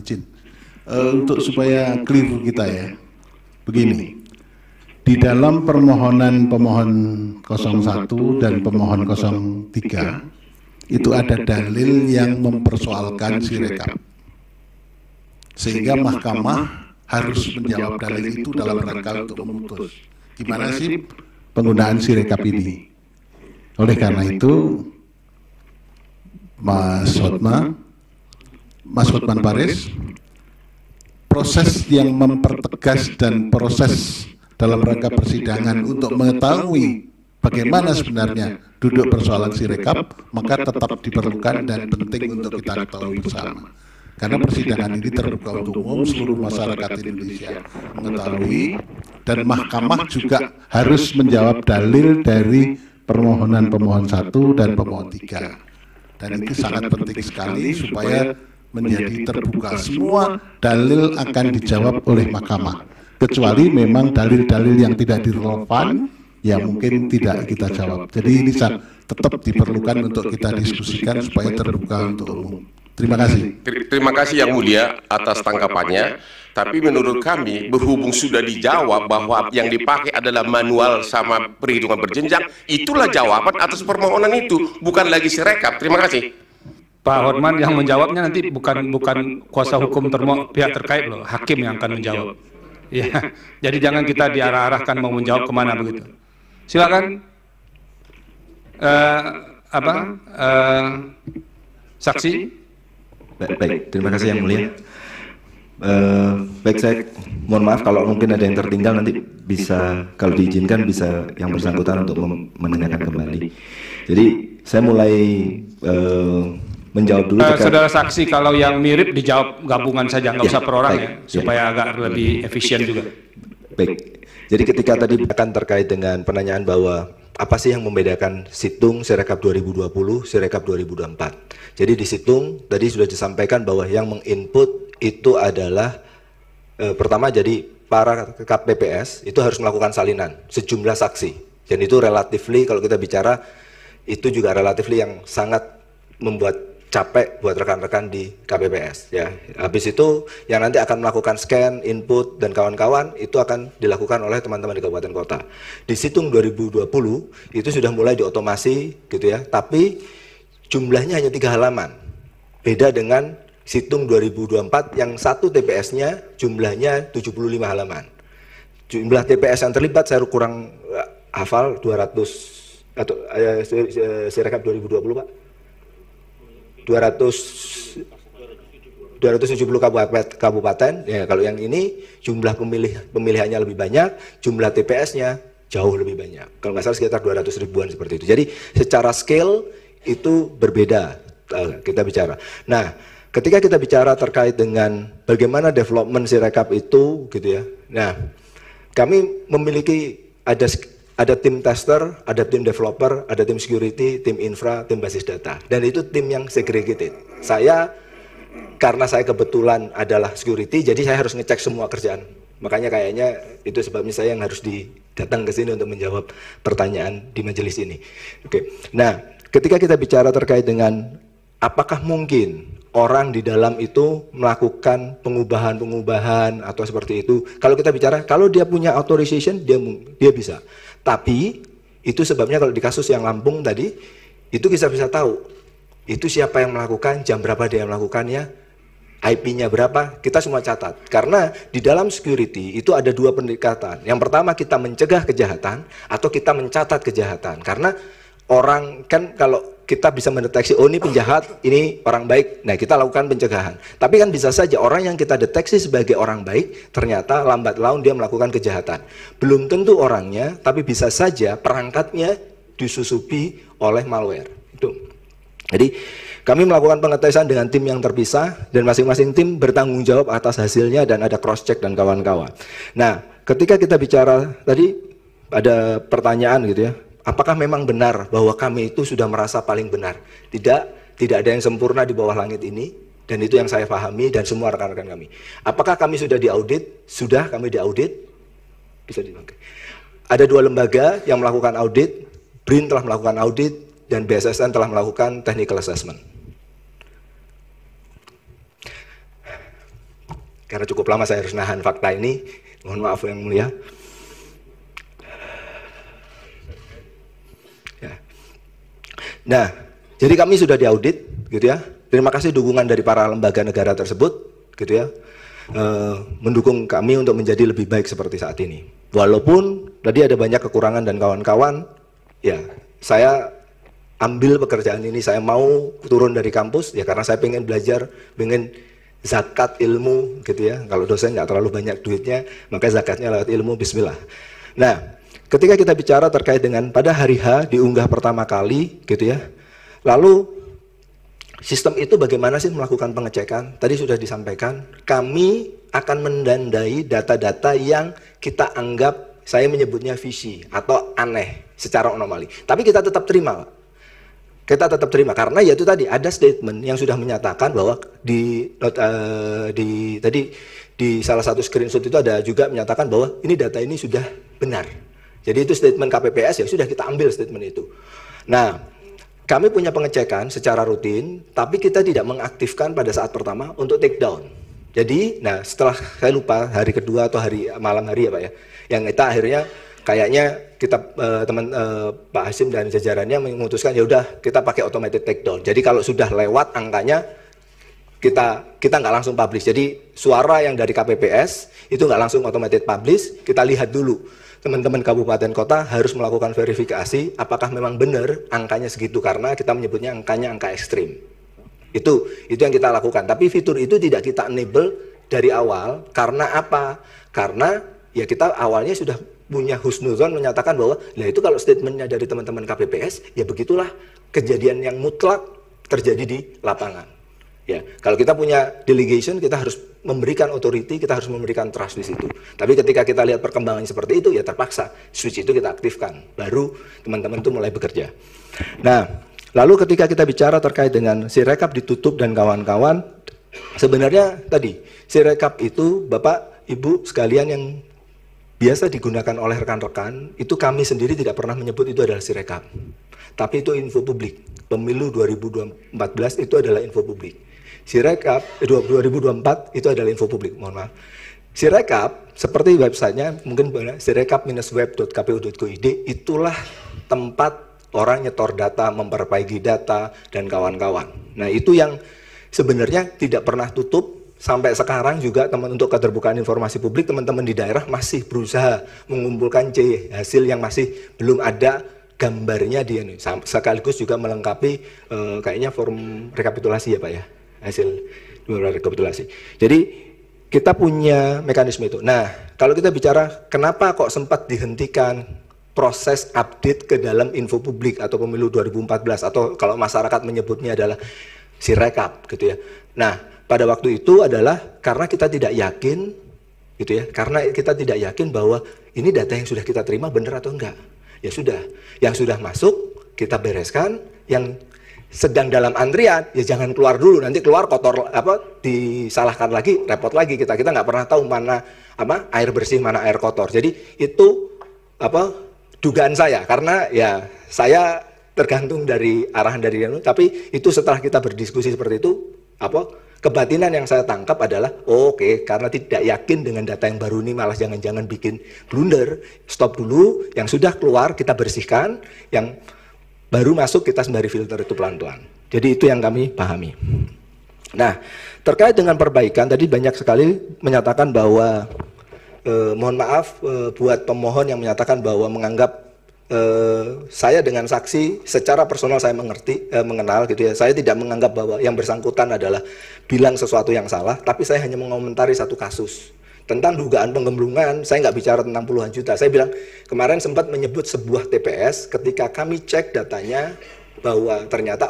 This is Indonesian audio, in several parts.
izin. Untuk supaya clear kita ya, begini, di dalam permohonan pemohon 01 dan pemohon 03 itu ada dalil yang mempersoalkan Sirekap, sehingga mahkamah harus menjawab dalil itu dalam rangka untuk memutus gimana sih penggunaan Sirekap ini. Oleh karena itu, Mas Hotman Paris, proses yang mempertegas dan proses dalam rangka persidangan untuk mengetahui bagaimana sebenarnya duduk persoalan Sirekap, maka tetap diperlukan dan penting untuk kita ketahui bersama. Karena persidangan ini terbuka untuk umum, seluruh masyarakat Indonesia mengetahui, dan mahkamah juga harus menjawab dalil dari permohonan pemohon 1 dan pemohon 3. Dan itu sangat penting sekali supaya menjadi terbuka. Semua dalil akan dijawab oleh mahkamah, kecuali memang dalil-dalil yang tidak relevan, ya mungkin tidak kita jawab. Jadi ini tetap diperlukan untuk kita diskusikan supaya terbuka untuk umum. Terima kasih. Terima kasih Yang Mulia atas tanggapannya. Tapi menurut kami, berhubung sudah dijawab bahwa yang dipakai adalah manual sama perhitungan berjenjang, itulah jawaban atas permohonan itu, bukan lagi Sirekap. Terima kasih. Pak Hotman yang menjawabnya nanti bukan kuasa hukum pihak terkait loh, hakim yang akan menjawab. Ya, jadi jangan kita diarah-arahkan mau menjawab kemana begitu. Silakan. Saksi. Baik, terima kasih Yang Mulia. Baik, saya mohon maaf kalau mungkin ada yang tertinggal, nanti bisa kalau diizinkan bisa yang bersangkutan untuk menanyakan kembali. Jadi saya mulai menjawab dulu. Saudara saksi, kalau yang mirip dijawab gabungan saja, nggak usah per orang ya, supaya agak lebih efisien juga. Baik, jadi ketika tadi akan terkait dengan penanyaan bahwa apa sih yang membedakan Situng Sirekap 2020, Sirekap 2024. Jadi di Situng tadi sudah disampaikan bahwa yang menginput itu adalah pertama, jadi para KPPS itu harus melakukan salinan sejumlah saksi, dan itu relatifly kalau kita bicara itu juga relatifly yang sangat membuat capek buat rekan-rekan di KPPS ya. Habis itu yang nanti akan melakukan scan, input dan kawan-kawan itu akan dilakukan oleh teman-teman di kabupaten kota. Di Situng 2020 itu sudah mulai diotomasi gitu ya, tapi jumlahnya hanya 3 halaman. Beda dengan Situng 2024 yang satu TPS-nya jumlahnya 75 halaman. Jumlah TPS yang terlibat saya kurang hafal 200 atau Sirekap 2020 Pak. 270 kabupaten ya. Kalau yang ini jumlah pemilihannya lebih banyak, jumlah TPS-nya jauh lebih banyak. Kalau nggak salah sekitar 200 ribuan seperti itu. Jadi secara scale itu berbeda kita bicara. Nah, ketika kita bicara terkait dengan bagaimana development Sirekap itu gitu ya. Nah, kami memiliki ada tim tester, ada tim developer, ada tim security, tim infra, tim basis data. Dan itu tim yang segregated. Saya, karena saya kebetulan adalah security, jadi saya harus ngecek semua kerjaan. Makanya kayaknya itu sebabnya saya yang harus datang ke sini untuk menjawab pertanyaan di majelis ini. Oke. Nah, ketika kita bicara terkait dengan apakah mungkin orang di dalam itu melakukan pengubahan atau seperti itu. Kalau kita bicara, kalau dia punya authorization, dia bisa. Tapi itu sebabnya kalau di kasus yang Lampung tadi, itu kita bisa tahu itu siapa yang melakukan, jam berapa dia melakukannya, IP-nya berapa, kita semua catat. Karena di dalam security itu ada 2 pendekatan. Yang pertama, kita mencegah kejahatan atau kita mencatat kejahatan. Karena orang kan kalau kita bisa mendeteksi, oh ini penjahat, ini orang baik, nah kita lakukan pencegahan. Tapi kan bisa saja orang yang kita deteksi sebagai orang baik, ternyata lambat laun dia melakukan kejahatan. Belum tentu orangnya, tapi bisa saja perangkatnya disusupi oleh malware. Itu. Jadi kami melakukan pengetesan dengan tim yang terpisah, dan masing-masing tim bertanggung jawab atas hasilnya, dan ada cross check dan kawan-kawan. Nah, ketika kita bicara tadi ada pertanyaan gitu ya, apakah memang benar bahwa kami itu sudah merasa paling benar? Tidak ada yang sempurna di bawah langit ini, dan itu yang saya pahami dan semua rekan-rekan kami. Apakah kami sudah diaudit? Sudah, kami diaudit. Bisa dipakai. Ada 2 lembaga yang melakukan audit, BRIN telah melakukan audit, dan BSSN telah melakukan technical assessment. karena cukup lama saya harus nahan fakta ini. Mohon maaf yang mulia. Ya. Nah, jadi kami sudah diaudit, gitu ya. Terima kasih dukungan dari para lembaga negara tersebut, gitu ya, mendukung kami untuk menjadi lebih baik seperti saat ini. Walaupun tadi ada banyak kekurangan dan kawan-kawan, ya saya ambil pekerjaan ini, saya mau turun dari kampus, ya karena saya pengen belajar, pengen zakat ilmu, gitu ya. Kalau dosen nggak terlalu banyak duitnya, maka zakatnya lewat ilmu, bismillah. Nah, ketika kita bicara terkait dengan pada hari H diunggah pertama kali, gitu ya. Lalu sistem itu bagaimana sih melakukan pengecekan? Tadi sudah disampaikan, kami akan mendandai data-data yang kita anggap, saya menyebutnya visi atau aneh secara anomali. Tapi kita tetap terima, Pak. Kita tetap terima karena ya itu tadi ada statement yang sudah menyatakan bahwa tadi di salah satu screenshot itu ada juga menyatakan bahwa ini data ini sudah benar. Jadi itu statement KPPS, ya sudah kita ambil statement itu. Nah, kami punya pengecekan secara rutin, tapi kita tidak mengaktifkan pada saat pertama untuk take down. Jadi, nah setelah saya lupa hari kedua atau malam hari ya Pak ya, yang kita akhirnya kayaknya kita Pak Hasim dan jajarannya memutuskan ya udah kita pakai automated take down. Jadi kalau sudah lewat angkanya kita nggak langsung publish. Jadi suara yang dari KPPS itu nggak langsung automated publish, kita lihat dulu. Teman-teman kabupaten kota harus melakukan verifikasi apakah memang benar angkanya segitu, karena kita menyebutnya angkanya angka ekstrim. Itu yang kita lakukan. Tapi fitur itu tidak kita enable dari awal. Karena apa? Karena ya kita awalnya sudah punya husnuzon menyatakan bahwa lah itu kalau statementnya dari teman-teman KPPS, ya begitulah kejadian yang mutlak terjadi di lapangan. Ya, kalau kita punya delegation, kita harus memberikan authority, kita harus memberikan trust di situ. Tapi ketika kita lihat perkembangan seperti itu, ya terpaksa switch itu kita aktifkan, baru teman-teman itu mulai bekerja. Nah, lalu ketika kita bicara terkait dengan Sirekap ditutup dan kawan-kawan, sebenarnya tadi Sirekap itu Bapak Ibu sekalian yang biasa digunakan oleh rekan-rekan, itu kami sendiri tidak pernah menyebut itu adalah Sirekap. Tapi itu info publik. Pemilu 2014 itu adalah info publik. Sirekap 2024 itu adalah info publik, mohon maaf. Sirekap seperti websitenya mungkin sirekap-web.kpu.go.id, itulah tempat orang nyetor data, memperbaiki data dan kawan-kawan. Nah, itu yang sebenarnya tidak pernah tutup. Sampai sekarang juga untuk keterbukaan informasi publik, teman-teman di daerah masih berusaha mengumpulkan hasil yang masih belum ada gambarnya di ini. Sekaligus juga melengkapi kayaknya form rekapitulasi ya Pak ya, hasil rekapitulasi. Jadi kita punya mekanisme itu. Nah, kalau kita bicara kenapa kok sempat dihentikan proses update ke dalam info publik atau pemilu 2014, atau kalau masyarakat menyebutnya adalah Sirekap gitu ya. Nah, pada waktu itu adalah karena kita tidak yakin, gitu ya. Karena kita tidak yakin bahwa ini data yang sudah kita terima benar atau enggak. Ya sudah, yang sudah masuk kita bereskan, yang sedang dalam antrian ya jangan keluar dulu, nanti keluar kotor disalahkan lagi, repot lagi kita nggak pernah tahu mana air bersih mana air kotor. Jadi itu dugaan saya, karena ya saya tergantung dari arahan dari tapi itu setelah kita berdiskusi seperti itu kebatinan yang saya tangkap adalah oke, karena tidak yakin dengan data yang baru ini malah jangan-jangan bikin blunder, stop dulu, yang sudah keluar kita bersihkan, yang baru masuk kita sembari filter itu pelan-pelan. Jadi itu yang kami pahami. Nah, terkait dengan perbaikan tadi banyak sekali menyatakan bahwa mohon maaf buat pemohon yang menyatakan bahwa menganggap saya dengan saksi secara personal saya mengenal gitu ya. Saya tidak menganggap bahwa yang bersangkutan adalah bilang sesuatu yang salah, tapi saya hanya mengomentari satu kasus tentang dugaan penggemblungan. Saya nggak bicara tentang puluhan juta. Saya bilang kemarin sempat menyebut sebuah TPS ketika kami cek datanya bahwa ternyata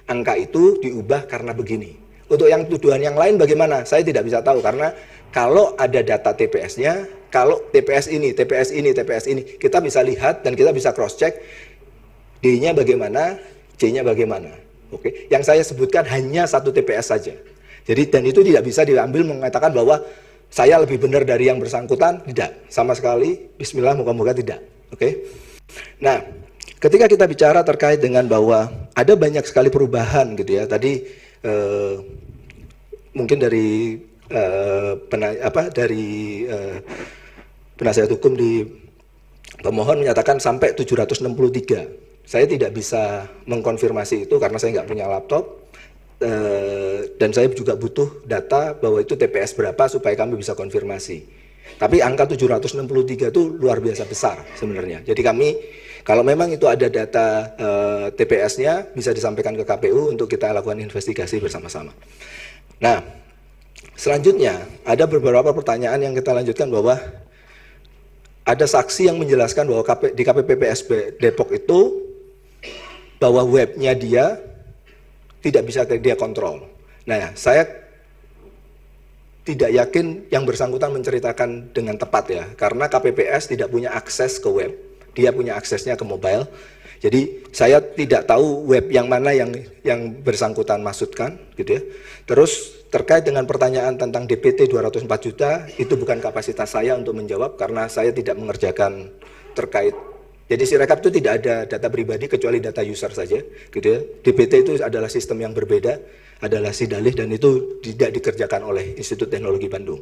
angka itu diubah karena begini. Untuk yang tuduhan yang lain bagaimana? Saya tidak bisa tahu, karena kalau ada data TPS-nya, kalau TPS ini, kita bisa lihat dan kita bisa cross-check D-nya bagaimana, C-nya bagaimana. Oke, yang saya sebutkan hanya satu TPS saja. Jadi dan itu tidak bisa diambil mengatakan bahwa saya lebih benar dari yang bersangkutan, tidak, sama sekali. Bismillah, moga-moga tidak. Oke. Nah, ketika kita bicara terkait dengan bahwa ada banyak sekali perubahan gitu ya. Tadi mungkin dari penasihat hukum di pemohon menyatakan sampai 763. Saya tidak bisa mengkonfirmasi itu karena saya nggak punya laptop, dan saya juga butuh data bahwa itu TPS berapa supaya kami bisa konfirmasi. Tapi angka 763 itu luar biasa besar sebenarnya. Jadi kami, kalau memang itu ada data TPS-nya, bisa disampaikan ke KPU untuk kita lakukan investigasi bersama-sama. Nah, selanjutnya ada beberapa pertanyaan yang kita lanjutkan, bahwa ada saksi yang menjelaskan bahwa di KPPS Depok itu, bahwa webnya dia tidak bisa dia kontrol. Nah, saya tidak yakin yang bersangkutan menceritakan dengan tepat ya, karena KPPS tidak punya akses ke web, dia punya aksesnya ke mobile. Jadi saya tidak tahu web yang mana yang bersangkutan maksudkan, gitu ya. Terus terkait dengan pertanyaan tentang DPT 204 juta, itu bukan kapasitas saya untuk menjawab karena saya tidak mengerjakan terkait. Jadi Sirekap itu tidak ada data pribadi kecuali data user saja, gitu ya. DPT itu adalah sistem yang berbeda, adalah sidalih, dan itu tidak dikerjakan oleh Institut Teknologi Bandung.